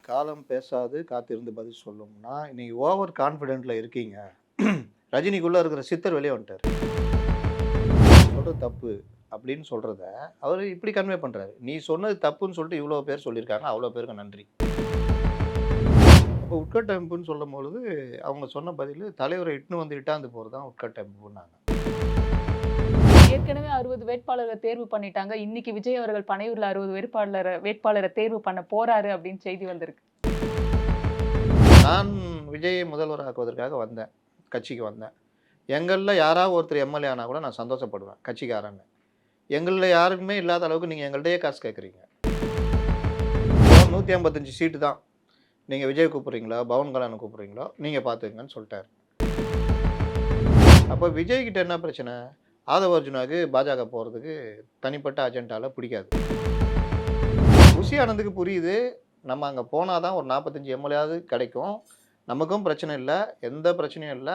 காலம் பேசாது காத்திருந்து பதில் சொல்லும்னா, நீங்க ஓவர் கான்ஃபிடென்ட்ல இருக்கீங்க. ரஜினிக்குள்ள இருக்கிற சித்தர் வெளிய வந்துட்டாரு. சொல்றது தப்பு அப்படின்னு சொல்றத, அவரு இப்படி கன்வே பண்றாரு. நீ சொன்னது தப்புன்னு சொல்லிட்டு இவ்வளோ பேர் சொல்லியிருக்காங்க. அவ்வளோ பேருக்கு நன்றி. அப்போ உட்கட்டமைப்புன்னு சொல்லும்பொழுது, அவங்க சொன்ன பதிலு தலைவர இட்டுன்னு வந்து இட்டாந்து போறது தான் உட்கட்டமைப்புன்னாங்க. ஏற்கனவே 60 வேட்பாளர தேர்வு பண்ணிட்டாங்க. இன்னைக்கு விஜய் அவர்கள் பனையூர்ல 60 வேட்பாளர தேர்வு பண்ண போறாரு அப்படின்னு செய்தி வந்திருக்கு. நான் விஜயை முதல்வராக்குவதற்காக வந்தேன். கட்சிக்கு வந்தேன். எங்கள்ல யாராவது ஒருத்தர் எம்எல்ஏ ஆனா கூட நான் சந்தோஷப்படுவேன். கட்சிக்காரன்னு. எங்கள்ல யாருக்குமே இல்லாத அளவுக்கு நீங்க எங்கள்ட்டயே காசு கேட்குறீங்க. 155 சீட்டு தான். நீங்க விஜய் கூப்பிடுறீங்களா? பவன் கல்யாண கூப்பிடுறீங்களோ? நீங்க பார்த்துக்கங்கன்னு சொல்ட்டாரு. அப்ப விஜய் கிட்ட என்ன பிரச்சனை? ஆதவ அர்ஜுனாக்கு பாஜக போறதுக்கு தனிப்பட்ட அஜெண்டால பிடிக்காது. புசி ஆனந்துக்கு புரியுது. நம்ம அங்க போனா தான் ஒரு 45 எம்எல்ஏயாவது கிடைக்கும். நமக்கும் பிரச்சனை இல்ல. எந்த பிரச்சனையும் இல்ல.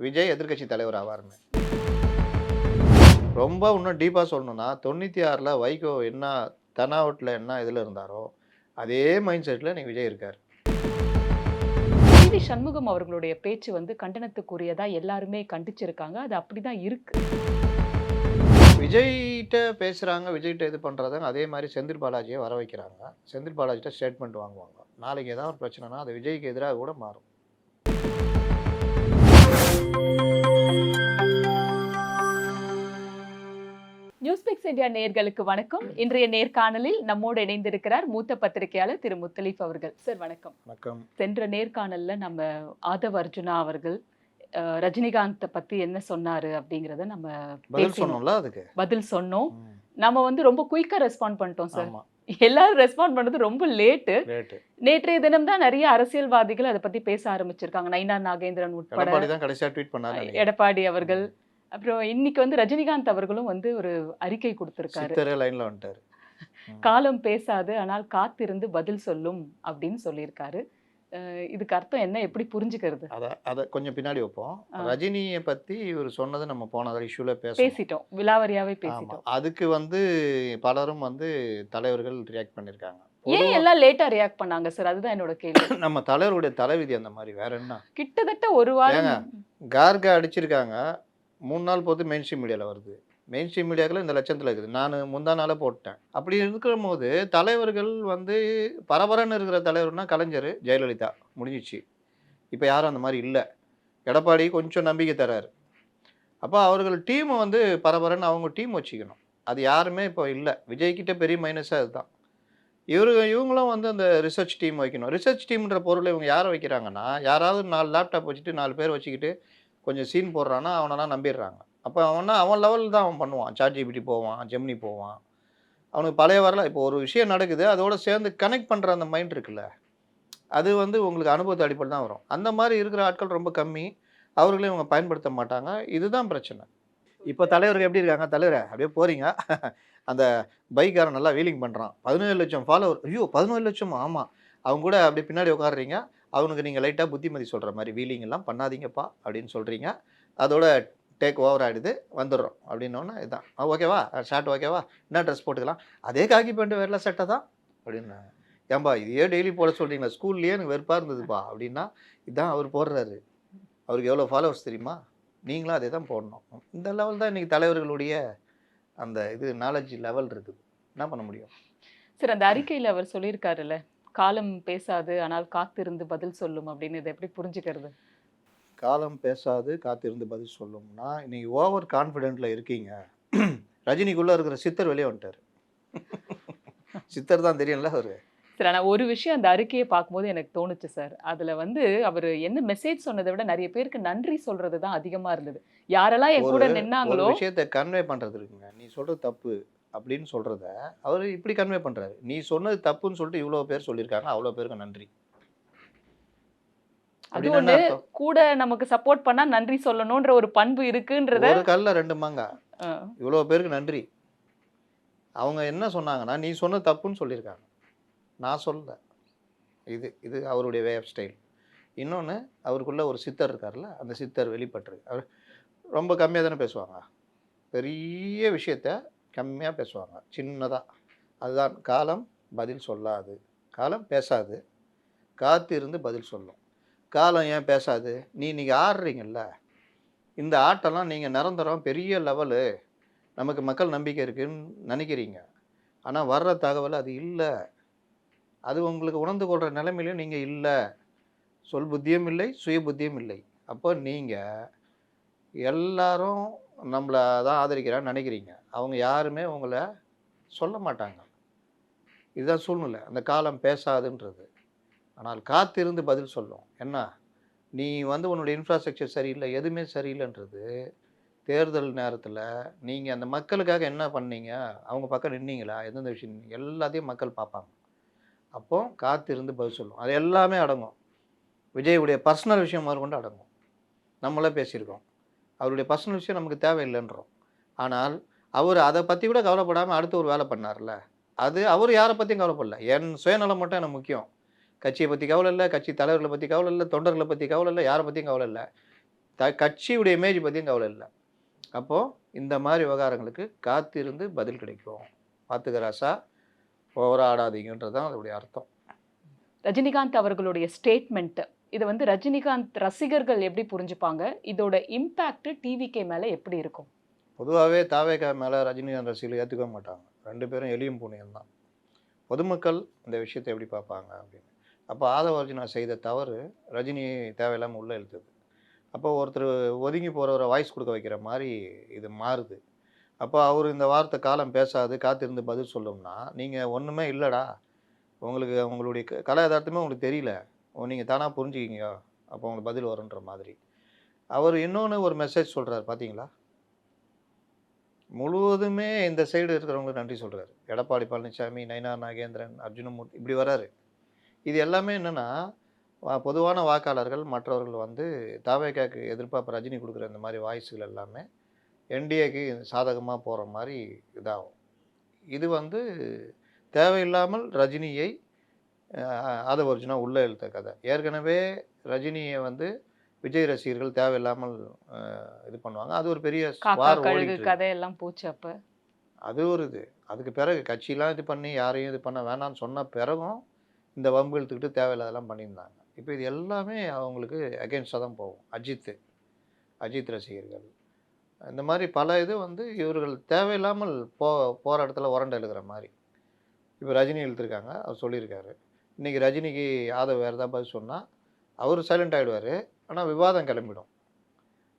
விஜய் எதிர்க்கட்சி தலைவர் ஆவாருன்னு. ரொம்ப இன்னும் டீப்பா சொல்லணும்னா 96ல வைகோ என்ன தென்னாவட்ல என்ன இதுல இருந்தாரோ, அதே மைண்ட் செட்ல இன்னைக்கு விஜய் இருக்காரு. வி. சண்முகம் அவர்களுடைய பேச்சு வந்து கண்டனத்துக்குரியதா எல்லாருமே கண்டிச்சிருக்காங்க. அது அப்படிதான் இருக்கு. விஜய்ட்ட பேசுறாங்க, விஜய்ட்ட இது பண்றாங்க. அதே மாரி செந்தில் பாலாஜிய வர வைக்கிறாங்க. செந்தில் பாலாஜிட்ட ஸ்டேட்மெண்ட் வாங்குவாங்க. நாளைக்கு ஏதாவது ஒரு பிரச்சனைனா, அது விஜய்க்கு எதிரா கூட மாறும். நியூஸ்பிக்ஸ் இந்தியா நேயர்களுக்கு வணக்கம். இன்றைய நேர்காணலில் நம்மோடு இணைந்திருக்கிறார் மூத்த பத்திரிகையாளர் திரு முத்தலீப் அவர்கள். சார் வணக்கம். வணக்கம். சென்ற நேர்காணல்ல நம்ம ஆதவ் அர்ஜுனா அவர்கள் ரஜினிகாந்த பத்தி என்ன சொன்னாரு அப்படிங்கிறத நம்ம பதில் பேசினோம். சொன்னோம்ல அதுக்கு. பதில் சொன்னோம். ம். நம்ம வந்து ரொம்ப குயிக்கா ரெஸ்பாண்ட் பண்ணிட்டோம் சார். ஆமா. எல்லாரும் ரெஸ்பாண்ட் பண்ணது ரொம்ப லேட்டு. லேட்டு. நேற்றைய தினம் தான் நிறைய அரசியல்வாதிகள் அத பத்தி பேச ஆரம்பிச்சிருக்காங்க. நயினா நாகேந்திரன் உட்பட எடப்பாடி தான் கடைசியா ட்வீட் பண்ணாருன்னு நெனைக்கிறேன். எடப்பாடி அவர்கள். அப்புறம் இன்னைக்கு வந்து ரஜினிகாந்த் அவர்களும் வந்து ஒரு அறிக்கை குடுத்திருக்காரு. சித்தரே லைன்ல வந்துட்டாரு. ம். காலம் பேசாது ஆனால் காத்திருந்து பதில் சொல்லும் அப்படின்னு சொல்லியிருக்காரு. இதுக்கு அர்த்தம் என்ன? எப்படி புரிஞ்சுக்கிறது? அத கொஞ்சம் பின்னாடி வைப்போம். ஆ. ரஜினிய பத்தி இவரு சொன்னது நம்ம போன தடவை இஷ்யூல பேசணும். பேசிட்டோம். விலாவரியாவே ஆமா. பேசிட்டோம். அதுக்கு பலரும் தலைவர்கள் ரியாக்ட் பண்ணியிருக்காங்க. ஏன் பொதுவா எல்லாம் லேட்டா ரியாக்ட் பண்ணாங்க சார்? அதுதான் என்னோட கேள்வி. நம்ம தலைவருடைய தலைவிதி அந்த மாரி. வேற என்ன? கிட்டத்தட்ட ஒரு வாரம் ஏங்க கார்கா அடிச்சிருக்காங்க. 3 நாள் பொறுத்து மெயின் ஸ்ட்ரீம் மீடியால வருது. மெயின் ஸ்ட்ரீம் மீடியாக்கள் இந்த லட்சத்துல இருக்குது. நானு முந்தா நாளே போட்டேன். அப்படி இருக்கும்போது தலைவர்கள் பரபரன்னு இருக்கிற தலைவர்னா கலைஞர், ஜெயலலிதா முடிஞ்சிச்சு. இப்ப யாரும் அந்த மாரி இல்ல. எடப்பாடி கொஞ்சம் நம்பிக்கை தர்றாரு. அப்ப அவர்கள் டீம் பரபரன்னு அவங்க டீம் வச்சுக்கணும். அது யாருமே இப்போ இல்ல. விஜய் கிட்ட பெரிய மைனஸே அதுதான். இவங்களும் அந்த ரிசர்ச் டீம் வைக்கணும். ரிசர்ச் டீம்ன்ற பொருள இவங்க யார வைக்கிறாங்கன்னா, யாராவது 4 லேப்டாப் வச்சுட்டு 4 பேர் வச்சுக்கிட்டு கொஞ்சம் சீன் போடுறான்னா, அவனெல்லாம் நம்பிடுறாங்க. அப்ப அவன் லெவல்ல தான் அவன் பண்ணுவான். ChatGPT போவான், Gemini போவான். அவனுக்கு பழைய வரலாறு இப்போ ஒரு விஷயம் நடக்குது. அதோட சேர்ந்து கனெக்ட் பண்ற அந்த மைண்ட் இருக்குல்ல. அது உங்களுக்கு அனுபவத்து அடிப்படையில தான் வரும். அந்த மாரி இருக்கிற ஆட்கள் ரொம்ப கம்மி. அவர்களையும் இவங்க பயன்படுத்த மாட்டாங்க. இதுதான் பிரச்சனை. இப்ப தலைவர்கள் எப்படி இருக்காங்க? தலைவரே அப்படியே போறீங்க. அந்த பைக்காரன் நல்லா வீலிங் பண்றான். 17,00,000 ஃபாலோவர். ஐயோ! 17,00,000 ஆமா. அவங்க கூட அப்படியே பின்னாடி உட்கார்றீங்க. அவனுக்கு நீங்க லைட்டா புத்திமதி சொல்ற மாரி வீலிங் எல்லாம் பண்ணாதீங்கப்பா அப்படின்னு சொல்றீங்க. அதோட டேக் ஓவர் ஆயிடுது. வந்துடுறோம் அப்படின்னோனே இதான். ஓகேவா? ஷார்ட் ஓகேவா? என்ன ட்ரெஸ் போட்டுக்கலாம்? அதே காக்கி பேண்ட் வெள்ள சட்டை தான் அப்படின்னாங்க. ஏம்பா இதையே டெய்லி போட சொல்றீங்களா? ஸ்கூல்லயே எனக்கு வெறுப்பா இருந்ததுப்பா அப்படின்னா, இதான் அவர் போடுறாரு. அவருக்கு எவ்வளோ ஃபாலோவர்ஸ் தெரியுமா? நீங்களும் அதே தான் போடணும். இந்த லெவல் தான் இன்னைக்கு தலைவர்களுடைய அந்த நாலேட்ஜ் லெவல் இருக்குது. என்ன பண்ண முடியும்? சார் அந்த அறிக்கையில அவர் சொல்லியிருக்காருல்ல, காலம் பேசாது ஆனால் காத்திருந்து பதில் சொல்லும் அப்படின்னு இத எப்படி புரிஞ்சுக்கிறது? காலம் பேசாது காத்திருந்து பதில் சொல்லும்னா, நீங்க ஓவர் கான்ஃபிடென்ட்ல இருக்கீங்க. ரஜினிக்குள்ள இருக்கிற சித்தர் வெளிய வந்துட்டாரு. சித்தர் தான் தெரியும்ல அவரு. சார் ஆனா ஒரு விஷயம் அந்த அறிக்கைய பார்க்கும்போது எனக்கு தோணுச்சு சார். அதுல வந்து அவரு என்ன மெசேஜ் சொன்னத விட நெறைய பேருக்கு நன்றி சொல்றது தான் அதிகமா இருந்தது. யாரெல்லாம் என் ஒரு கூட ஒரு நின்னாங்களோ விஷயத்த கன்வே பண்றது இருக்குங்க. நீ சொல்றது தப்பு அப்படின்னு சொல்றத, அவரு இப்படி கன்வே பண்றாரு. நீ சொன்னது தப்புன்னு சொல்லிட்டு இவ்வளோ பேர் சொல்லியிருக்காங்க. அவ்வளோ பேருக்கு நன்றி. அது அப்படின்னா என்ன ஒண்ணு அர்த்தம்? கூட நமக்கு சப்போர்ட் பண்ணா நன்றி சொல்லணும்ன்ற ஒரு பண்பு இருக்குன்றத ஒரு கல்ல 2 மாங்கா. அ இவ்வளோ பேருக்கு நன்றி. அவங்க என்ன சொன்னாங்கன்னா, நீ சொன்னது தப்புன்னு சொல்லியிருக்காங்க. நான் சொல்லல. இது இது அவருடைய வே ஆஃப் ஸ்டைல். இன்னொன்னு அவருக்குள்ள ஒரு சித்தர் இருக்கார்ல, அந்த சித்தர் வெளிப்பட்டிருக்கு. அவர் ரொம்ப கம்மியா தானே பேசுவாங்க. பெரிய விஷயத்த கம்மியா பேசுவாங்க. சின்னதா. அதுதான் காலம் பதில் சொல்லாது. காலம் பேசாது. காத்து இருந்து பதில் சொல்லும். காலம் ஏன் பேசாது? நீங்க ஆடுறீங்கல்ல, இந்த ஆட்டெல்லாம் நீங்க நிரந்தரம் பெரிய லெவலு, நமக்கு மக்கள் நம்பிக்கை இருக்குன்னு நெனைக்கிறீங்க. ஆனா வர்ற தகவல் அது இல்ல. அது உங்களுக்கு உணர்ந்து கொள்ற நிலைமையிலும் நீங்க இல்ல. சொல் புத்தியும் இல்லை, சுய புத்தியும் இல்லை. அப்போ நீங்க எல்லாரும் நம்மள தான் ஆதரிக்கிறான்னு நெனைக்கிறீங்க. அவங்க யாருமே உங்கள சொல்ல மாட்டாங்க. இதுதான் சூழ்நிலை. அந்த காலம் பேசாதுன்றது. ஆனால் காத்திருந்து பதில் சொல்லும். என்ன? நீ வந்து உன்னுடைய இன்ஃப்ராஸ்ட்ரக்சர் சரியில்ல, எதுவுமே சரியில்லன்றது, தேர்தல் நேரத்தில நீங்க அந்த மக்களுக்காக என்ன பண்ணீங்க? அவங்க பக்கம் நின்னீங்களா? எந்தெந்த விஷயம் எல்லாத்தையும் மக்கள் பார்ப்பாங்க. அப்போ காத்திருந்து பதில் சொல்லும். அது எல்லாமே அடங்கும். விஜயுடைய பர்சனல் விஷயம் முதற்கொண்டு அடங்கும். நம்மளே பேசியிருக்கோம். அவருடைய பர்சனல் விஷயம் நமக்கு தேவையில்லன்றோம். ஆனால், அவரு அத பத்தி கூட கவலைப்படாம அடுத்து ஒரு வேல பண்ணார்ல. அது அவரு யார பத்தியும் கவலைப்படல. என் சுயநலம் மட்டும் எனக்கு முக்கியம். கட்சிய பத்தி கவல இல்ல, கட்சி தலைவர்கள பத்தி கவல இல்ல, தொண்டர்கள பத்தி கவல இல்ல, யார பத்தியும் கவல இல்ல. கட்சியுடைய இமேஜ் பத்தியும் கவல இல்ல. அப்போ இந்த மாரி விவகாரங்களுக்கு காத்திருந்து பதில் கிடைக்கும். பாத்துக்க ராசா, போராடாதீங்கன்றது தான் அதோடைய அர்த்தம். ரஜினிகாந்த் அவர்களுடைய ஸ்டேட்மெண்ட் இத வந்து ரஜினிகாந்த் ரசிகர்கள் எப்படி புரிஞ்சுப்பாங்க? இதோட இம்பாக்ட் டிவிகே மேல எப்படி இருக்கும்? பொதுவாவே தாவேகா மேல ரஜினிகாந்த் ரசிகர்கள் ஏத்துக்கவே மாட்டாங்க. 2 பேரும் எலியும் பூனையும் தான். பொதுமக்கள் இந்த விஷயத்த எப்படி பார்ப்பாங்க அப்படின்னு. அப்போ ஆதவ அர்ஜுனா செய்த தவறு ரஜினியை தேவையில்லாம உள்ள இழுத்தது. அப்போ ஒருத்தர் ஒதுங்கி போறவர வாய்ஸ் குடுக்க வைக்கிற மாரி இது மாறுது. அப்போ அவரு இந்த வார்த்தை காலம் பேசாது, காத்திருந்து பதில் சொல்லும்னா, நீங்க ஒண்ணுமே இல்லடா. உங்களுக்கு உங்களுடைய கல எதார்த்தமே உங்களுக்கு தெரியல. நீங்க தானா புரிஞ்சுக்கிங்க. அப்போ உங்களுக்கு பதில் வரும்ன்ற மாதிரி. அவரு இன்னொன்னு ஒரு மெசேஜ் சொல்றாரு பார்த்தீங்களா? முழுவதுமே இந்த சைடு இருக்கிறவங்களுக்கு நன்றி சொல்றாரு. எடப்பாடி பழனிசாமி, நயினார் நாகேந்திரன், அர்ஜுனமூர்த்தி இப்படி வராரு. இது எல்லாமே என்னன்னா, பொதுவான வாக்காளர்கள் மற்றவர்கள் வந்து தாவேகாக்கு எதிர்ப்பா இப்ப ரஜினி குடுக்குற இந்த மாரி வாய்ஸ்கள் எல்லாமே என்டிஏக்கு சாதகமா போற மாரி இதாகும். இது வந்து தேவையில்லாமல் ரஜினியை ஆதவ அர்ஜுனா உள்ள இழுத்த கதை. ஏற்கனவே ரஜினிய வந்து விஜய் ரசிகர்கள் தேவையில்லாமல் அ இது பண்ணுவாங்க. அது ஒரு பெரிய காக்கா, வார் கழுகு ஓடிட்டு இருக்கு. கதையெல்லாம் போச்சு அப்ப. அது ஒரு இது. அதுக்கு பிறகு கட்சிலாம் இது பண்ணி யாரையும் இது பண்ண வேணான்னு சொன்ன பிறகும், இந்த வம்பு இழுத்துக்கிட்டு தேவையில்லாததெல்லாம் பண்ணியிருந்தாங்க. இப்ப இது எல்லாமே அவங்களுக்கு அகைன்ஸ்ட்டா தான் போகும். அஜித் ரசிகர்கள். இந்த மாரி பல இது வந்து இவர்கள் தேவையில்லாமல் போற இடத்துல உரண்ட இழுக்கிற மாரி. இப்ப ரஜினி இழுத்துருக்காங்க. அவர் சொல்லியிருக்காரு. இன்னைக்கு ரஜினிக்கு ஆதவ் வேற ஏதாவது பதில் சொன்னா, அவரு சைலண்ட் ஆயிடுவாரு. ஆனா விவாதம் கிளம்பிடும்.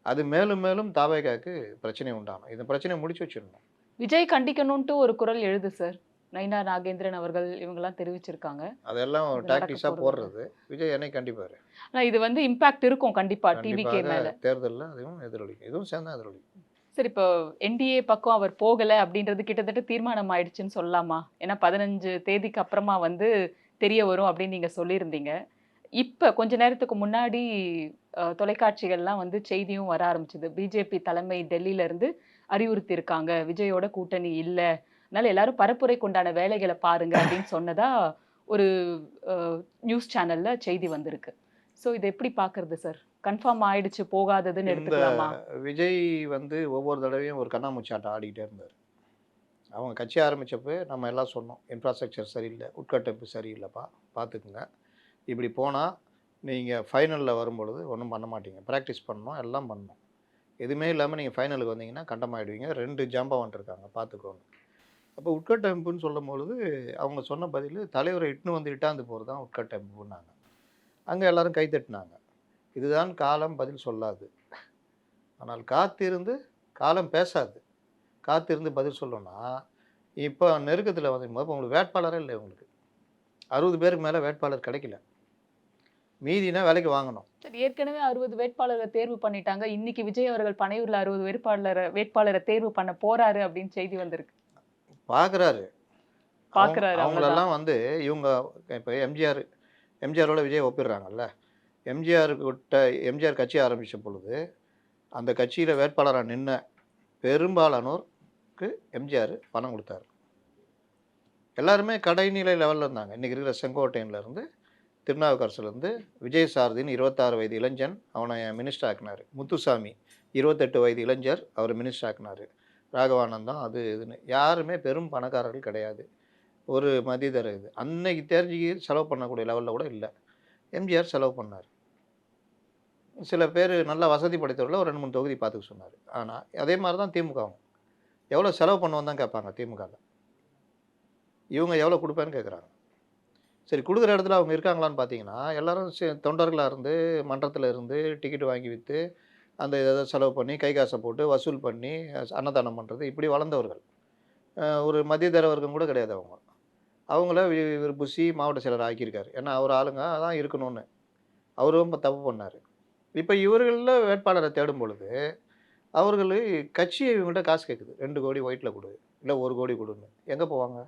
அது மேலும் மேலும் தாவேகாக்கு பிரச்சனை உண்டாகும். இந்த பிரச்சனைய முடிச்சு வச்சிரணும். விஜய் கண்டிக்கணுன்ட்டு ஒரு குரல் எழுது சார். நயினார் நாகேந்திரன் அவர்கள் இவங்கலாம் தெரிவிச்சிருக்காங்க. அதெல்லாம் இது நடக்க டாக்டிக்ஸா போறதில்ல. போடுறது. விஜய் என்னைக்கு கண்டிப்பாரு. ஆனா இது வந்து இம்பாக்ட் இருக்கும் கண்டிப்பா டிவிகே கண்டிப்பாக மேல. தேர்தல்ல அதுவும் எதிரொலிக்கும். இதுவும் சேர்ந்து தான் எதிரொலிக்கும். சரி இப்போ என்டிஏ பக்கம் அவர் போகல அப்படின்றது கிட்டத்தட்ட தீர்மானம் ஆயிடுச்சுன்னு சொல்லலாமா? ஏன்னா 15 தேதிக்கு அப்புறமா வந்து தெரிய வரும் அப்படின்னு நீங்க சொல்லியிருந்தீங்க. இப்ப கொஞ்ச நேரத்துக்கு முன்னாடி தொலைக்காட்சிகள்லாம் வந்து செய்தியும் வர ஆரம்பிச்சது. பிஜேபி தலைமை டெல்லில இருந்து அறிவுறுத்தியிருக்காங்க. விஜயோட கூட்டணி இல்ல. அதனால எல்லாரும் பரப்புரைக்கு உண்டான வேலைகள பாருங்க அப்படின்னு சொன்னதா ஒரு அ நியூஸ் சேனல்ல செய்தி வந்திருக்கு. ஸோ இத எப்படி பார்க்கறது சார்? கன்ஃபார்ம் ஆயிடுச்சு போகாததுன்னு இந்த எடுத்துக்கலாமா? விஜய் வந்து ஒவ்வொரு தடவையும் ஒரு கண்ணாமூச்சி ஆட்டம் ஆடிக்கிட்டே இருந்தாரு. அவங்க கட்சி ஆரம்பிச்சப்பவே நம்ம எல்லாம் சொன்னோம். இன்ஃப்ராஸ்ட்ரக்சர் சரியில்ல. உட்கட்டமைப்பு சரியில்லப்பா. பார்த்துக்குங்க. இப்படி போனா நீங்க ஃபைனல்ல வரும்பொழுது ஒண்ணும் பண்ண மாட்டீங்க. பிராக்டிஸ் பண்ணணும். எல்லாம் பண்ணணும். எதுவுமே இல்லாம நீங்க ஃபைனலுக்கு வந்தீங்கன்னா கண்டமாயிடுவீங்க. 2 ஜாம்பவான் இருக்காங்க. பார்த்துக்கோங்க. அப்போ உட்கட்டமைப்புன்னு சொல்லும்பொழுது அவங்க சொன்ன பதிலு தலைவர இட்டுன்னு வந்து இட்டாந்து போறது தான் உட்கட்டமைப்புன்னாங்க. அங்க எல்லாரும் கை தட்டினாங்க. இதுதான் காலம் பதில் சொல்லாது. ஆனால் காத்திருந்து காலம் பேசாது. காத்திருந்து பதில் சொல்லும்னா, இப்ப நெருக்கத்துல வந்துருக்கும்போது இப்ப உங்களுக்கு வேட்பாளரே இல்ல உங்களுக்கு. 60 பேருக்கு மேல வேட்பாளர் கிடைக்கல. மீதினா விலைக்கு வாங்கணும். சரி ஏற்கனவே 60 வேட்பாளர தேர்வு பண்ணிட்டாங்க. இன்னைக்கு விஜய் அவர்கள் பனையூர்ல 60 வேட்பாளர தேர்வு பண்ண போறாரு அப்படின்னு செய்தி வந்திருக்கு. பார்க்குறாரு. பார்க்குறாரு அவ்வளோதான். அவங்களெல்லாம் வந்து இவங்க இப்ப எம்ஜிஆரோட விஜய ஒப்பிடுறாங்கல்ல. எம்ஜிஆர் கட்சி ஆரம்பிச்ச பொழுது, அந்த கட்சியில வேட்பாளரா நின்ன பெரும்பாலானோருக்கு எம்ஜிஆர் பணம் குடுத்தாரு. எல்லாருமே கடைநிலை லெவல்ல இருந்தாங்க. இன்னைக்கு இருக்கிற செங்கோட்டையன்லேருந்து, திருநாவுக்கரசுலேருந்து, விஜயசாரதின்னு 26 வயது இளைஞன், அவன மினிஸ்டர் ஆக்குனாரு. முத்துசாமி 28 வயது இளைஞர், அவர மினிஸ்டர் ஆக்குனாரு. ராகவானந்தம் அது இதுன்னு. யாருமே பெரும் பணக்காரர்கள் கிடையாது. ஒரு மதியதர இது. அன்னைக்கு தெரிஞ்சு செலவு பண்ணக்கூடிய லெவல்ல கூட இல்ல. எம்ஜிஆர் செலவு பண்ணார். சில பேர் நல்ல வசதி படைத்தவர்கள ஒரு 2, 3 தொகுதி பார்த்துக்க சொன்னார். ஆனா, அதே மாரி தான் திமுகவும். எவ்வளோ செலவு பண்ணுவோன்னு தான் கேட்பாங்க திமுகல. இவங்க எவ்வளோ குடுப்பேன்னு கேட்குறாங்க. சரி குடுக்குற இடத்துல அவங்க இருக்காங்களான்னு பார்த்தீங்கன்னா, எல்லாரும் தொண்டர்களா இருந்து, மன்றத்தில இருந்து டிக்கெட் வாங்கி வித்து, அந்த இத செலவு பண்ணி, கை காச போட்டு வசூல் பண்ணி, அன்னதானம் பண்றது இப்படி வளர்ந்தவர்கள். ஒரு மத்திய தர வர்க்கம் கூட கிடையாது அவங்க. அவங்கள இவரு புஷி மாவட்ட செயலர் ஆக்கியிருக்காரு. ஏன்னா, அவர் ஆளுங்க அதான் இருக்கணும்னு. அவரும் தப்பு பண்ணாரு. இப்ப இவர்கள்ல வேட்பாளர தேடும் பொழுது, அவர்களு கட்சி இவங்கள்ட்ட காசு கேட்குது. 2,00,00,000 ஒயிட்ல குடு, இல்ல 1,00,00,000 குடுன்னு. எங்க போவாங்க?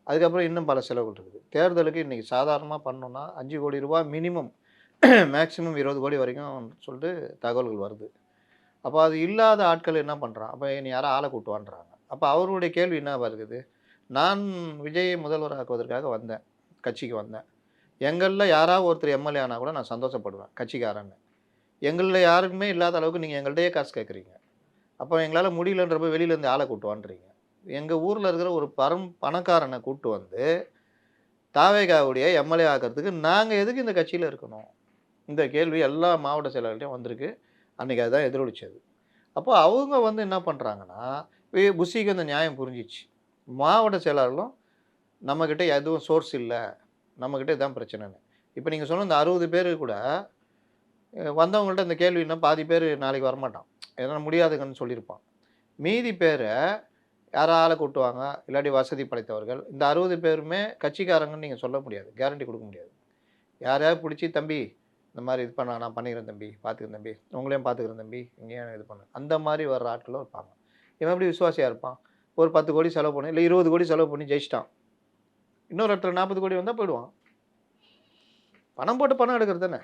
அதுக்கப்புறம் இன்னும் பல செலவுகள் இருக்குது. தேர்தலுக்கு இன்னைக்கு சாதாரணமா பண்ணோம்னா, ரூ. 5,00,00,000 மினிமம் மேக்ஸிமம் 20,00,00,000 வரைக்கும் சொல்லிட்டு தகவல்கள் வருது. அப்ப அது இல்லாத ஆட்கள் என்ன பண்றான்? அப்ப என்னைய யாரோ ஆள கூட்டு வான்றாங்க. அப்ப அவருடைய கேள்வி என்னவா இருக்குது? நான் விஜயை முதல்வராக்குவதற்காக வந்தேன். கட்சிக்கு வந்தேன். எங்கள்ல யாராவது ஒருத்தர் எம்எல்ஏ ஆனா கூட நான் சந்தோஷப்படுவேன். கட்சிக்காரன்னு. எங்கள்ல யாருக்குமே இல்லாத அளவுக்கு நீங்க எங்கள்ட்டயே காசு கேட்குறீங்க. அப்போ எங்களால முடியலன்றப்ப வெளியில இருந்து ஆள கூட்டு வான்றீங்க. எங்க ஊர்ல இருக்கிற ஒரு பணக்காரன கூட்டு வந்து தாவேகாவுடைய எம்எல்ஏ ஆக்குறதுக்கு நாங்க எதுக்கு இந்த கட்சியில இருக்கணும்? இந்த கேள்வி எல்லா மாவட்ட செயலாளர்கிட்டயும் வந்திருக்கு. அன்னைக்கு அதுதான் எதிரொலிச்சது. அப்போ அவங்க வந்து என்ன பண்றாங்கன்னா, புஸ்ஸிக்கு அந்த நியாயம் புரிஞ்சிச்சு. மாவட்ட செயலாளர்களும் நம்மகிட்ட எதுவும் சோர்ஸ் இல்ல. நம்மகிட்ட இதான் பிரச்சனைன்னு. இப்ப நீங்க சொன்ன இந்த 60 பேரு கூட வந்தவங்கள்ட்ட இந்த கேள்வின்னா பாதி பேரு நாளைக்கு வரமாட்டான். ஏன்னா முடியாதுங்கன்னு சொல்லியிருப்பான். மீதி பேர யாரா ஆள கூட்டுவாங்க. இல்லாட்டி வசதி படைத்தவர்கள். இந்த 60 பேருமே கட்சிக்காரங்கன்னு நீங்க சொல்ல முடியாது. கேரண்டி குடுக்க முடியாது. யாரையாவது புடிச்சு, "தம்பி இந்த மாரி இது பண்ண நான் பண்ணிக்கிறேன் தம்பி. பார்த்துக்கிறேன் தம்பி. உங்களையும் பார்த்துக்கிறேன் தம்பி. நீங்க இது பண்ணு." அந்த மாரி வர்ற ஆட்களும் இருப்பாங்க. இவன் எப்படி விசுவாசியா இருப்பான்? ஒரு 10,00,00,000 செலவு பண்ணி, இல்ல 20,00,00,000 செலவு பண்ணி ஜெயிச்சுட்டான். இன்னொரு இடத்துல 40,00,00,000 வந்தா போயிடுவான். பணம் போட்டு பணம் எடுக்கிறது தானே.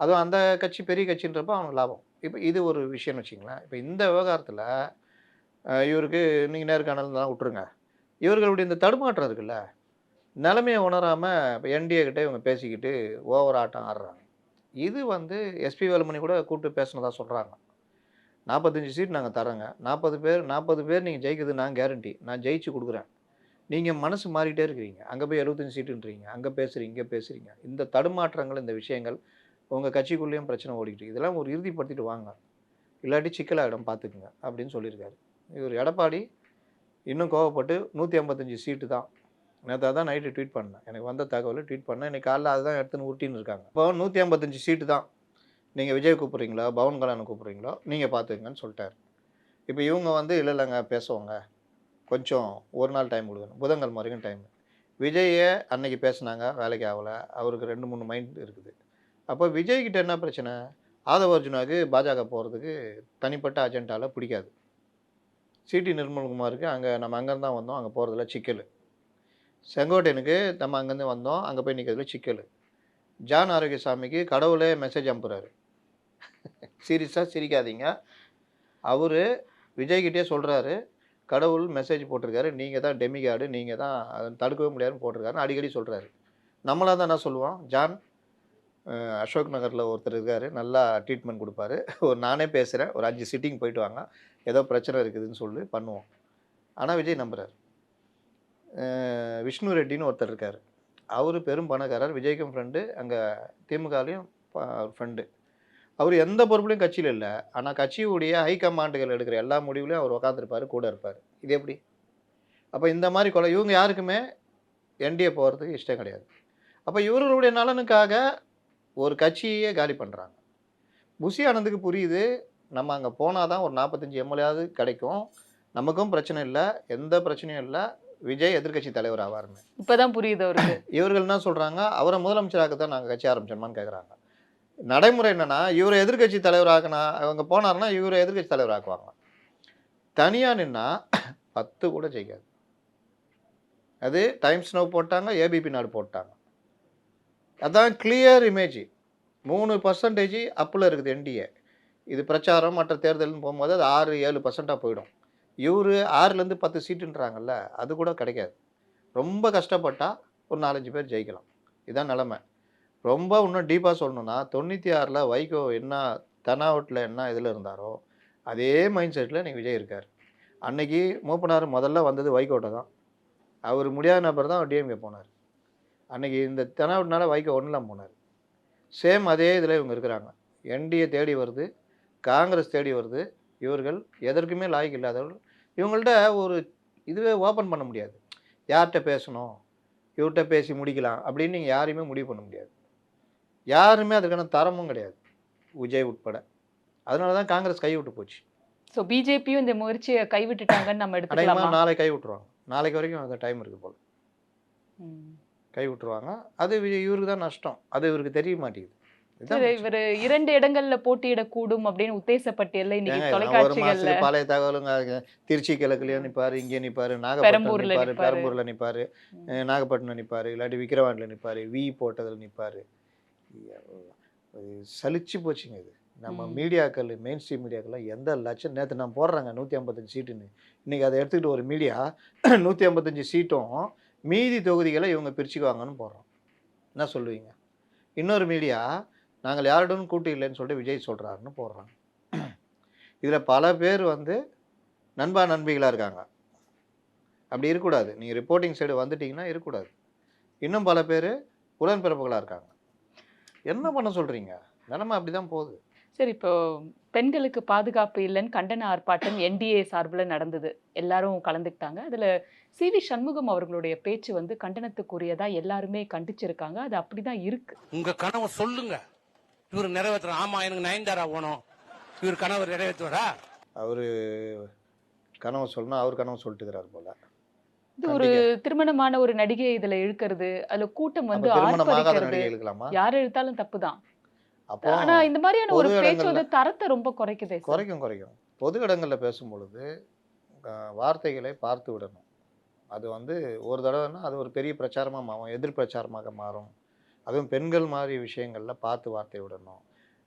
அதுவும் அந்த கட்சி பெரிய கட்சின்றப்ப அவனுக்கு லாபம். இப்ப இது ஒரு விஷயம்னு வச்சுக்கங்களேன். இப்ப இந்த விவகாரத்துல இவருக்கு நீங்க நேர்காணல்லாம் விட்டுருங்க. இவர்களுடைய இந்த தடுமாற்றம் இருக்குல்ல, நிலைமைய உணராம இப்ப என்டிஏ கிட்ட இவங்க பேசிக்கிட்டு ஓவர் ஆட்டம் ஆடுறாங்க. இது வந்து எஸ்பி வேலுமணி கூட கூப்பிட்டு பேசினதா சொல்றாங்க. 45 சீட் நாங்க தர்றோங்க. 40 பேர் நீங்க ஜெயிக்கிறது நான் கேரண்டி. நான் ஜெயிச்சு குடுக்குறேன். நீங்க மனசு மாறிட்டே இருக்கிறீங்க. அங்க போய் 75 சீட்டுன்றீங்க. அங்க பேசுறீங்க, இங்க பேசுறீங்க. இந்த தடுமாற்றங்கள், இந்த விஷயங்கள் உங்க கட்சிக்குள்ளேயும் பிரச்சனை ஓடிக்கிட்டு இருக்கு. இதெல்லாம் ஒரு இறுதிப்படுத்திட்டு வாங்க. இல்லாட்டி சிக்கலாயிடும் பார்த்துக்குங்க அப்படின்னு சொல்லியிருக்காரு. இவர் எடப்பாடி இன்னும் கோவப்பட்டு 155 சீட்டு தான். நேத்து அதான் நைட்டு ட்வீட் பண்ணேன். எனக்கு வந்த தகவல ட்வீட் பண்ணேன். இன்னைக்கு காலைல அதுதான் எடுத்துன்னு உருட்டின்னு இருக்காங்க. இப்போ 155 சீட்டு தான். நீங்க விஜய் கூப்பிடுறீங்களோ, பவன் கல்யாண கூப்பிடுறீங்களோ, நீங்க பார்த்துக்கங்கன்னு சொல்ட்டாரு. இப்ப இவங்க வந்து இல்ல இல்லங்க பேசுவோங்க. கொஞ்சம் ஒரு நாள் டைம் குடுக்கணும். புதன்கிழமை வரைக்கும் டைம். விஜய அன்னைக்கு பேசுனாங்க. வேலைக்கு ஆவல. அவருக்கு 2, 3 மைண்ட் இருக்குது. அப்ப விஜய் கிட்ட என்ன பிரச்சனை? ஆதவ அர்ஜுனாவுக்கு பாஜக போறதுக்கு தனிப்பட்ட அஜெண்டால பிடிக்காது. சிடி நிர்மல்குமாருக்கு நம்ம அங்கருந்து தான் வந்தோம். அங்க போறதுல சிக்கலு. செங்கோட்டையனுக்கு நம்ம அங்கருந்து வந்தோம். அங்க போய் நிக்கிறதுல சிக்கலு. ஜான் ஆரோக்கியசாமிக்கு கடவுளே மெசேஜ் அனுப்புறாரு. சீரியஸா சிரிக்காதீங்க. அவரு விஜய் கிட்டயே சொல்றாரு. கடவுள் மெசேஜ் போட்டிருக்காரு. நீங்க தான் டெமிகாடு. நீங்க தான் அத தடுக்கவே முடியாதுன்னு போட்டிருக்காருன்னு அடிக்கடி சொல்றாரு. நம்மளா தான் என்ன சொல்லுவோம்? ஜான் அசோக் நகர்ல ஒருத்தர் இருக்காரு. நல்லா ட்ரீட்மெண்ட் குடுப்பாரு. நானே பேசுறேன். ஒரு 5 சிட்டிங் போயிட்டு வாங்க. ஏதோ பிரச்சனை இருக்குதுன்னு சொல்லி பண்ணுவோம். ஆனா விஜய் நம்புறாரு. விஷ்ணு ரெட்டின்னு ஒருத்தர் இருக்காரு. அவரு பெரும் பணக்காரர். விஜய்க்கும் ஃப்ரெண்டு. அங்க திமுகலயும் ஃப்ரெண்டு. அவரு எந்த பொறுப்புலயும் கட்சியில இல்ல. ஆனா கட்சியுடைய ஹை கமாண்டுகள் எடுக்கிற எல்லா முடிவுலயும் அவர் உட்கார்ந்திருப்பாரு, கூட இருப்பாரு. இது எப்படி? அப்ப இந்த மாரி இவங்க யாருக்குமே என்டிஏ போறதுக்கு இஷ்டம் கிடையாது. அப்ப இவர்களுடைய நலனுக்காக ஒரு கட்சியே காலி பண்றாங்க. புஷி ஆனந்துக்கு புரியுது. நம்ம அங்க போனா தான் ஒரு 45 எம்எல்ஏயாவது கிடைக்கும். நமக்கும் பிரச்சனை இல்ல. எந்த பிரச்சனையும் இல்ல. விஜய் எதிர்க்கட்சி தலைவர் ஆவாருன்னு. இப்பதான் புரியுது அவருக்கு. இவர்கள் என்ன சொல்றாங்க? அவர முதலமைச்சராக்க தான் நாங்க கட்சி ஆரம்பிச்சோமான்னு கேட்குறாங்க. நடைமுறை என்னன்னா, இவர எதிர்க்கட்சி தலைவர் ஆக்குனா அவங்க போனாருன்னா, இவர எதிர்க்கட்சி தலைவர் ஆக்குவாங்க. தனியா நின்னா 10 கூட ஜெயிக்காது. அது டைம்ஸ் நவ் போட்டாங்க, ஏபிபி நாடு போட்டாங்க. அதான் கிளியர் இமேஜ். 3% அப்ல இருக்குது என்டிஏ. இது பிரச்சாரம் மற்ற தேர்தல்னு போகும்போது அது 6, 7% போயிடும். இவரு 6லேருந்து 10 சீட்டுன்றாங்கல்ல, அது கூட கிடைக்காது. ரொம்ப கஷ்டப்பட்டா ஒரு 4, 5 பேர் ஜெயிக்கலாம். இதான் நிலைமை. ரொம்ப இன்னும் டீப்பா சொல்லணும்னா 96ல வைகோ என்ன தென்னாவட்ல என்ன இதுல இருந்தாரோ, அதே மைண்ட் செட்ல இன்னைக்கு விஜய் இருக்காரு. அன்னைக்கு மூப்பனார் முதல்ல வந்தது வைகோட்ட தான். அவரு முடியாத நபர் தான் டிஎம்கே போனாரு. அன்னைக்கு இந்த தென்னாவட்னால வைகோ ஒண்ணு இல்லாம போனாரு. சேம் அதே இதில் இவங்க இருக்கிறாங்க. என்டிஏ தேடி வருது, காங்கிரஸ் தேடி வருது. இவர்கள் எதற்குமே லாயக்கு இல்லாதவர்கள். இவங்கள்ட்ட ஒரு இதுவே ஓப்பன் பண்ண முடியாது. யார்கிட்ட பேசணும், இவர்கிட்ட பேசி முடிக்கலாம் அப்படின்னு நீங்கள் யாரையுமே முடிவு பண்ண முடியாது. யாருமே அதுக்கான தரமும் கிடையாது, விஜய் உட்பட. அதனால தான் காங்கிரஸ் கைவிட்டு போச்சு. ஸோ பிஜேபியும் இந்த முயற்சியை கைவிட்டுட்டாங்கன்னு நம்ம அநேகமாக எடுத்துக்கலாமா? நாளை கை விட்டுருவாங்க. நாளைக்கு வரைக்கும் அந்த டைம் இருக்குது போல். ம். கை விட்டுருவாங்க. அது இவருக்கு தான் நஷ்டம். அது இவருக்கு தெரிய மாட்டேங்குது. இதுதான் சரி, பிரச்சனை. இவரு 2 இடங்கள்ல போட்டியிடக்கூடும் அப்படின்னு உத்தேச பட்டியல்ல இன்னைக்கு ஏங்க இதெல்லாம் ஒரு தொலைக்காட்சிகள்ல மாசத்துக்கு பழைய தகவலுங்க. திருச்சி கிழக்குலயும் நிப்பாரு, இங்கே நிப்பாரு, நாகப்பட்டினம் பெரம்பூர்ல நிப்பாரு, நிப்பாரு. பெரம்பூர்ல நிப்பாரு, நாகப்பட்டினம் நிப்பாரு, இல்லாட்டி விக்கிரவாண்டில நிப்பாரு, போட்டதில் நிப்பாரு. சலிச்சு போச்சுங்க இது. நம்ம ம். மீடியாக்கள், மெயின் ஸ்ட்ரீம் மீடியாக்கள்லாம் எந்த லட்சம் நேற்று நான் போடுறேங்க 155 சீட்டுன்னு. இன்னைக்கு அதை எடுத்துக்கிட்டு ஒரு மீடியா 155 சீட்டும் மீதி தொகுதிகளை இவங்க பிரிச்சுக்குவாங்கன்னு போடுறோம். என்ன சொல்லுவீங்க? இன்னொரு மீடியா நாங்கள் யாருடனும் கூட்டு இல்லைன்னு சொல்லிட்டு விஜய் சொல்கிறாருன்னு போடுறாங்க. இதில் பல பேர் வந்து நண்பா நண்பிகளாக இருக்காங்க. அப்படி இருக்கக்கூடாது. நீங்கள் ரிப்போர்ட்டிங் சைடு வந்துட்டீங்கன்னா இருக்கக்கூடாது. இன்னும் பல பேர் உடன்பிறப்புகளாக இருக்காங்க. என்ன பண்ண சொல்கிறீங்க? நிலைமை அப்படி தான் போகுது. சரி, இப்போ பெண்களுக்கு பாதுகாப்பு இல்லைன்னு கண்டன ஆர்ப்பாட்டம் என்டிஏ சார்பில் நடந்தது. எல்லாரும் கலந்துக்கிட்டாங்க. அதுல சிவி சண்முகம் அவர்களுடைய பேச்சு வந்து கண்டனத்துக்குரியதா எல்லாருமே கண்டிச்சிருக்காங்க. அது அப்படிதான் இருக்கு. உங்க கனவை சொல்லுங்க. இவரு நிறைவேற்ற. ஆமா, எனக்கு நயன்தாரா போனோம். இவர் கனவு நிறைவேற்றுவாரா? அவர் கனவு சொல்லணும், அவர் கனவு சொல்லிட்டுக்கிறார் போல. இது ஒரு திருமணமான ஒரு நடிகை இதுல இழுக்கிறது, அதுல கூட்டம் அப்போ வந்து திருமணமாகாத ஆர்ப்பரிக்கிறது, நடிகை இழுக்கலாமா? யார் இழுத்தாலும் தப்புதான். அப்போ ஆனா இந்த மாதிரியான ஒரு பொது பேச்சு இடங்கள்ல வந்து தரத்தை ரொம்ப குறைக்குதே சார். குறைக்கும். பொது இடங்களில் பேசும் பொழுது வார்த்தைகளை பார்த்து விடணும். அது வந்து ஒரு தடவைன்னா அது ஒரு பெரிய பிரச்சாரமாக மாறும், எதிர் பிரச்சாரமாக மாறும். அதுவும் பெண்கள் மாதிரி விஷயங்களில் பார்த்து வார்த்தை விடணும்.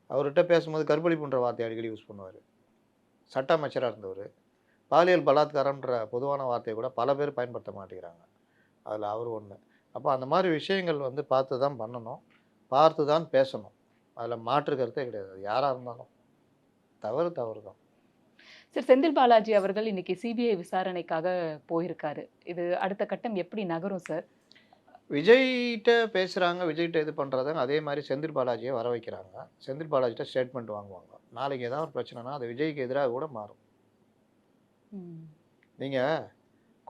அவர்கிட்ட பேசும்போது கற்பழிப்புன்ற வார்த்தையை அடிக்கடி யூஸ் பண்ணுவார். சட்ட அமைச்சராக இருந்தவர். பாலியல் பலாத்காரம்ன்ற பொதுவான வார்த்தையை கூட பல பேர் பயன்படுத்த மாட்டேங்கிறாங்க. அதில் அவர் ஒன்று. அப்போ அந்த மாதிரி விஷயங்கள் வந்து பார்த்து தான் பண்ணணும், பார்த்து தான் பேசணும். அதில் மாற்று கருத்தே கிடையாது. யாராக இருந்தாலும் தவறு தான். சார், செந்தில் பாலாஜி அவர்கள் இன்னைக்கு சிபிஐ விசாரணைக்காக போயிருக்காரு. இது அடுத்த கட்டம் எப்படி நகரும் சார்? விஜய்கிட்ட பேசுகிறாங்க, விஜய்கிட்ட இது பண்ணுறதாங்க. அதே மாதிரி செந்தில் பாலாஜியை வர வைக்கிறாங்க. செந்தில் பாலாஜிட்ட ஸ்டேட்மெண்ட் வாங்குவாங்க. நாளைக்கு ஏதாவது ஒரு பிரச்சனைனா அது விஜய்க்கு எதிராக கூட மாறும். நீங்கள்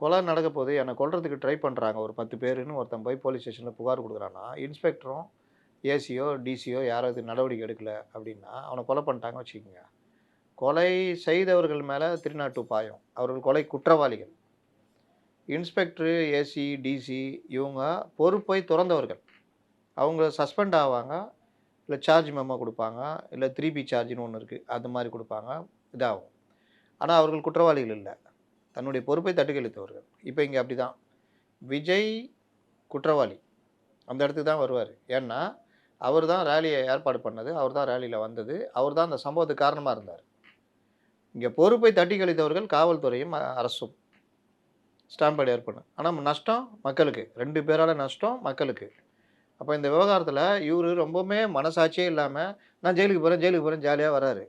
கொலை நடக்க போது என்னை கொல்றதுக்கு ட்ரை பண்ணுறாங்க ஒரு 10 பேருன்னு ஒருத்தன் போய் போலீஸ் ஸ்டேஷனில் புகார் கொடுக்குறான்னா, இன்ஸ்பெக்டரும் ஏசியோ டிசியோ யாராவது நடவடிக்கை எடுக்கலை அப்படின்னா அவனை கொலை பண்ணிட்டாங்க வச்சுக்கோங்க. கொலை செய்தவர்கள் மேலே 302 பாயும். அவர்கள் கொலை குற்றவாளிகள். இன்ஸ்பெக்டரு, ஏசி, டிசி இவங்க பொறுப்பை துறந்தவர்கள். அவங்க சஸ்பெண்ட் ஆவாங்க, இல்லை சார்ஜ் மெமோ கொடுப்பாங்க, இல்லை 3B சார்ஜ்னு ஒன்று இருக்குது, அது மாதிரி கொடுப்பாங்க, இதாகும். ஆனால் அவர்கள் குற்றவாளிகள் இல்லை, தன்னுடைய பொறுப்பை தட்டிக்கழித்தவர்கள். இப்போ இங்கே அப்படி தான். விஜய் குற்றவாளி, அந்த இடத்துக்கு தான் வருவார். ஏன்னா அவர் தான் ரேலியை ஏற்பாடு பண்ணது, அவர் தான் ரேலியில் வந்தது, அவர் தான் அந்த சம்பவத்துக்கு காரணமாக இருந்தார். இங்கே பொறுப்பை தட்டி கழித்தவர்கள் காவல்துறையும் அரசும். ஸ்டாம்ப் பேட் ஏற்படும். ஆனால் நஷ்டம் மக்களுக்கு, 2 பேரால் நஷ்டம் மக்களுக்கு. அப்போ இந்த விவகாரத்தில் இவர் ரொம்பவுமே மனசாட்சியே இல்லாமல் நான் ஜெயிலுக்கு போகிறேன் ஜாலியாக வராரு.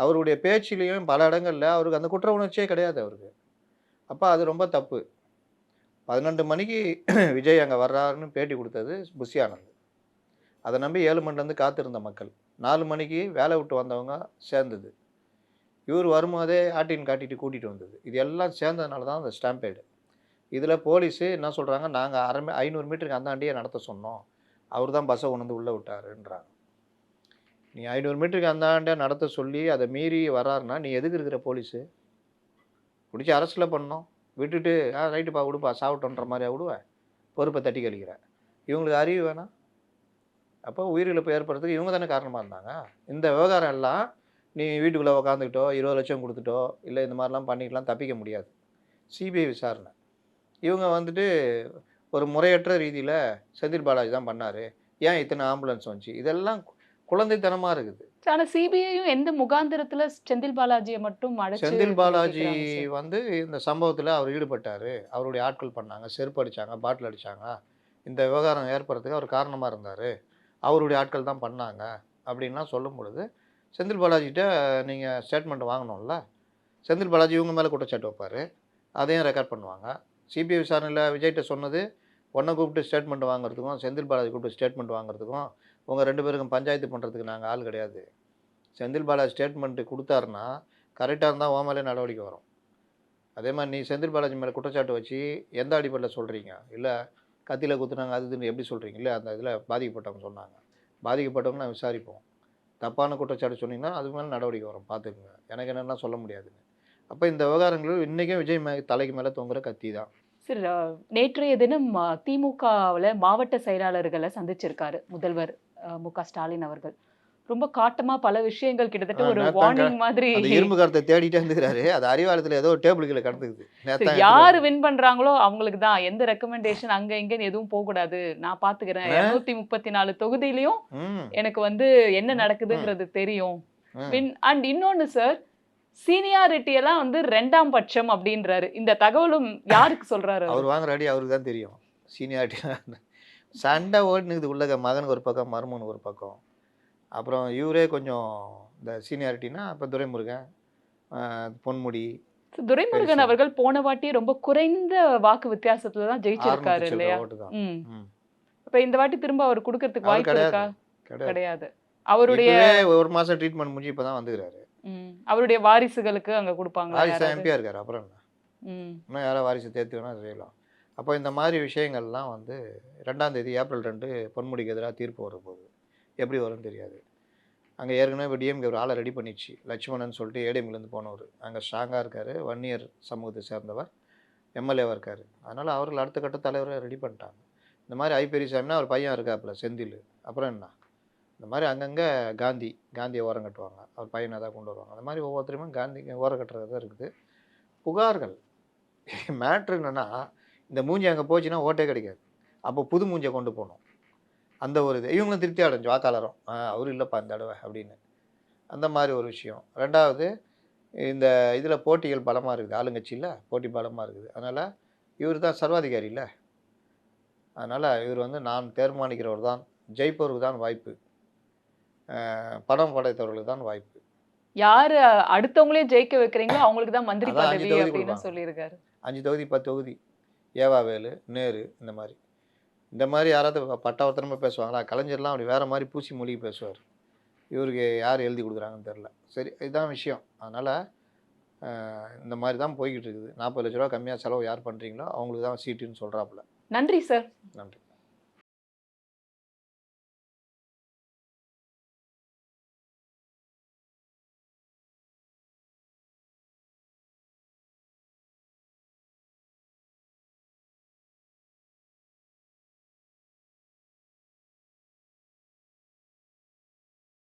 அவருடைய பேச்சிலையும் பல இடங்களில் அவருக்கு அந்த குற்ற உணர்ச்சியே கிடையாது அவருக்கு. அப்போ அது ரொம்ப தப்பு. 12 மணிக்கு விஜய் அங்கே வர்றாருன்னு பேட்டி கொடுத்தது புஷி ஆனந்த். அதை நம்பி 7 மணிலேருந்து காத்திருந்த மக்கள். 4 மணிக்கு வேலை விட்டு வந்தவங்க சேர்ந்தது. இவர் வரும்போதே ஆட்டின் காட்டிட்டு கூட்டிகிட்டு வந்தது. இது எல்லாம் சேர்ந்ததுனால தான் அந்த ஸ்டாம்பேடு. இதில் போலீஸு என்ன சொல்கிறாங்க, நாங்கள் 500 மீட்டருக்கு அந்தாண்டியே நடத்த சொன்னோம், அவர் தான் பஸ்ஸை கொண்டு வந்து உள்ளே விட்டாருன்றாங்க. நீ 500 மீட்டருக்கு அந்தாண்டியாக நடத்த சொல்லி அதை மீறி வராருன்னா நீ எதுக்கு இருக்கிற போலீஸு? பிடிச்சி அரசில் பண்ணோம், விட்டுட்டு ரைட்டுப்பா விடுப்பா சாப்பிட்டோன்ற மாதிரியா விடுவேன்? பொறுப்பை தட்டி கழிக்கிறேன். இவங்களுக்கு அறிவு வேணாம்? அப்போ உயிரிழப்பு ஏற்படுறதுக்கு இவங்க தானே காரணமாக இருந்தாங்க. இந்த விவகாரம் எல்லாம் நீ வீட்டுக்குள்ளே உக்காந்துக்கிட்டோ 20 லட்சம் கொடுத்துட்டோ இல்லை இந்த மாதிரிலாம் பண்ணிக்கலாம் தப்பிக்க முடியாது. சிபிஐ விசாரணை. இவங்க வந்துட்டு ஒரு முறையற்ற ரீதியில் செந்தில் பாலாஜி தான் பண்ணார், ஏன் இத்தனை ஆம்புலன்ஸ் வந்துச்சு, இதெல்லாம் குழந்தைத்தனமாக இருக்குது. ஆனா சிபிஐயும் எந்த முகாந்திரத்துல செந்தில் பாலாஜியை மட்டும் அழைச்சு செந்தில் பாலாஜி கேக்குறாங்க சார்? வந்து இந்த சம்பவத்தில் அவர் ஈடுபட்டார், அவருடைய ஆட்கள் பண்ணாங்க, செருப்பு அடித்தாங்க, பாட்டில் அடித்தாங்க, இந்த விவகாரம் ஏற்படுறதுக்கு அவர் காரணமாக இருந்தார், அவருடைய ஆட்கள் தான் பண்ணாங்க அப்படின்லாம் சொல்லும் பொழுது செந்தில் பாலாஜிகிட்ட நீங்கள் ஸ்டேட்மெண்ட் வாங்கணும்ல. செந்தில் பாலாஜி இவங்க மேலே குற்றச்சாட்டு வைப்பார், அதையும் ரெக்கார்ட் பண்ணுவாங்க. சிபிஐ விசாரணையில் விஜய்கிட்ட சொன்னது, ஒன்றை கூப்பிட்டு ஸ்டேட்மெண்ட் வாங்குறதுக்கும் செந்தில் பாலாஜி கூப்பிட்டு ஸ்டேட்மெண்ட் வாங்குறதுக்கும் உங்கள் 2 பேருக்கும் பஞ்சாயத்து பண்ணுறதுக்கு நாங்கள் ஆள் கிடையாது. செந்தில் பாலாஜி ஸ்டேட்மெண்ட்டு கொடுத்தாருன்னா கரெக்டாக இருந்தால் உன் மேலே நடவடிக்கை வரும். அதே மாதிரி நீ செந்தில் பாலாஜி மேலே குற்றச்சாட்டு வச்சு எந்த அடிப்படையில் சொல்கிறீங்க? இல்லை கத்தியில் குத்துனாங்க அது இதுன்னு எப்படி சொல்கிறீங்க? இல்லை அந்த இதில் பாதிக்கப்பட்டவங்க சொன்னாங்க. பாதிக்கப்பட்டவங்க நான் விசாரிப்போம். தப்பான குற்றச்சாட்டு சொன்னீங்கன்னா அது மேலே நடவடிக்கை வரும், பார்த்துக்குங்க. எனக்கு என்னென்னா சொல்ல முடியாதுங்க. அப்போ இந்த விவகாரங்கள் இன்றைக்கும் விஜய் தலைக்கு மேலே தொங்குற கத்தி தான். சார், நேற்றைய தினம் திமுகவில் மாவட்ட செயலாளர்களை சந்திச்சிருக்காரு முதல்வர் மு.க. ஸ்டாலின் அவர்கள். ரொம்ப காட்டமா பல விஷயங்கள் கிட்டத்தட்ட ஒரு வார்னிங் மாதிரி. அந்த இரும்பு கருத்தை தேடிட்டே இருந்துக்கிறாரு. அது அறிவாலயத்தில் ஏதோ டேபிள் கீழே கடந்துக்குது. யாரு வின் பண்றாங்களோ அவங்களுக்கு தான் எந்த ரெக்கமெண்டேஷன் அங்க இங்கன்னு எதுவும் போகக்கூடாது, நான் பாத்துக்கிறேன். 234 தொகுதியிலையும் எனக்கு வந்து என்ன நடக்குதுங்கிறது தெரியும். அண்ட் இன்னொன்னு சார், சீனியாரிட்டி எல்லாம் வந்து 2ஆம் பட்சம் அப்படின்றாரு. இந்த தகவலும் யாருக்கு சொல்றாரு? அவர் வாங்குற அடி அவருக்கு தான் தெரியும். சீனியாரிட்டி சண்டை ஓடினுக்குது உள்ள, மகனுக்கு ஒரு பக்கம் மருமனுக்கு ஒரு பக்கம். அப்புறம் இவரே கொஞ்சம் இந்த சீனியாரிட்டினா இப்போ துரைமுருகன், பொன்முடி. துரைமுருகன் அவர்கள் போன வாட்டி ரொம்ப குறைந்த வாக்கு வித்தியாசத்துல தான் ஜெயிச்சிருக்காரு இல்லையா? இப்ப இந்த வாட்டி திரும்ப அவர் கொடுக்கறதுக்கு வாய்ப்பு இருக்கா? கிடையாது. அவருடைய 1 மாசம் ட்ரீட்மெண்ட் முடிஞ்சு இப்பதான் வந்துக்கிறாரு. அவருடைய வாரிசுகளுக்கு அங்க கொடுப்பாங்க. வாரிசு எம்பியா இருக்காரு. அப்புறம் என்ன, இன்னும் யாராவது வாரிசு தேர்த்து வேணா செய்யலாம். அப்போ இந்த மாதிரி விஷயங்கள்லாம் வந்து 2ஆம் தேதி ஏப்ரல் 2 பொன்முடிக்கு எதிராக தீர்ப்பு வரப்போகுது. எப்படி வரும்னு தெரியாது. அங்கே ஏற்கனவே இப்போ டிஎம்கே ஒரு ஆளை ரெடி பண்ணிச்சு. லட்சுமணன் சொல்லிட்டு ஏடிஎம்லேருந்து போனவர். அங்கே ஸ்ட்ராங்காக இருக்கார். வன்னியர் சமூகத்தை சேர்ந்தவர், எம்எல்ஏவாக இருக்கார். அதனால் அவர்கள் அடுத்த கட்ட தலைவரை ரெடி பண்ணிட்டாங்க. இந்த மாதிரி ஐ பெரியசாமினா அவர் பையன் இருக்காப்புல செந்தில். அப்புறம் என்ன, இந்த மாதிரி அங்கங்கே காந்தியை ஓரம் கட்டுவாங்க. அவர் பையனை தான் கொண்டு வருவாங்க. அந்த மாதிரி ஒவ்வொருத்தருமே காந்தி ஓரம் கட்டுறது தான் இருக்குது. புகார்கள் மேட்ரு என்னென்னா, இந்த மூஞ்சி அங்கே போச்சுன்னா ஓட்டே கிடைக்காது. அப்போ புது மூஞ்சியை கொண்டு போகணும். அந்த ஒரு இது இவங்களும் திருப்தி அடைஞ்சு வாக்காளரும் அவர் இல்லைப்பா இந்த தடவை அப்படின்னு. அந்த மாதிரி ஒரு விஷயம். 2வது, இந்த இதில் போட்டிகள் பலமாக இருக்குது. ஆளுங்கட்சியில் போட்டி பலமாக இருக்குது. அதனால் இவர் தான் சர்வாதிகாரி இல்லை. அதனால் இவர் வந்து நான் தீர்மானிக்கிறவர் தான், ஜெயிப்பவருக்கு தான் வாய்ப்பு, பணம் படைத்தவர்களுக்கு தான் வாய்ப்பு. யார் அடுத்தவங்களே ஜெயிக்க வைக்கிறீங்களோ அவங்களுக்கு தான் மந்திரி பதவி அப்படின்னு சொல்லியிருக்காரு. 5 தொகுதி 10 தொகுதி ஏவாவேலு, நேரு, இந்த மாதிரி யாராவது பட்டவர்த்தனமாக பேசுவாங்களா? கலைஞர்லாம் அப்படி வேறு மாதிரி பூசி மொழி பேசுவார். இவருக்கு யார் எழுதி கொடுக்குறாங்கன்னு தெரில. சரி, இதுதான் விஷயம். அதனால் இந்த மாதிரி தான் போய்கிட்டு இருக்குது. 40 லட்ச ரூபா கம்மியாக செலவு யார் பண்ணுறீங்களோ அவங்களுக்கு தான் சீட்டுன்னு சொல்கிறாப்புல. நன்றி சார். நன்றி.